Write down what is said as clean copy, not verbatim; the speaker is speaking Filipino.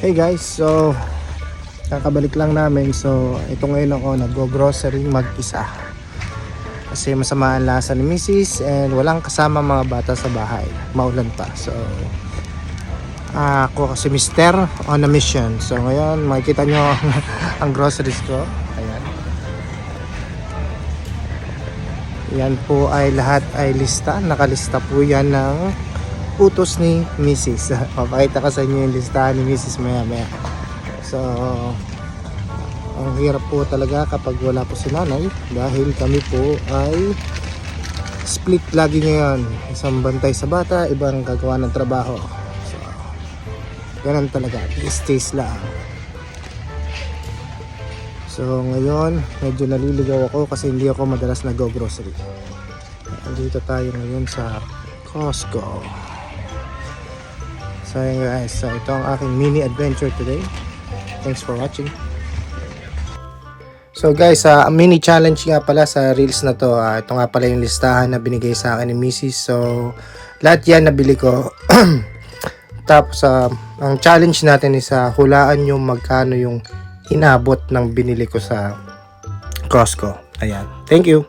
Hey guys, so kakabalik lang namin. So ito ngayon ako nag-grocery mag-isa kasi masama ang lasa ni Mrs. and walang kasama mga bata sa bahay, maulan pa. So ako kasi mister on a mission. So ngayon makikita nyo ang groceries ko. Ayan, yan po ay lahat ay lista, nakalista po yan ng utos ni Mrs. Papakita ko sa inyo yung listahan ni Mrs. maya maya. So ang hirap po talaga kapag wala po si nanay dahil kami po ay split lagi ngayon. Isang bantay sa bata, ibang gagawa ng trabaho. So ganun talaga, these days lang. So ngayon medyo naliligaw ako kasi hindi ako madalas nag-grocery. Dito tayo ngayon sa Costco. So guys, so ito ang aking mini adventure today. Thanks for watching. So guys, mini challenge nga pala sa reels na to. Ito nga pala yung listahan na binigay sa akin ni Mrs. So lahat yan nabili ko. Tapos ang challenge natin is hulaan yung magkano yung inabot ng binili ko sa Costco. Ayan. Thank you.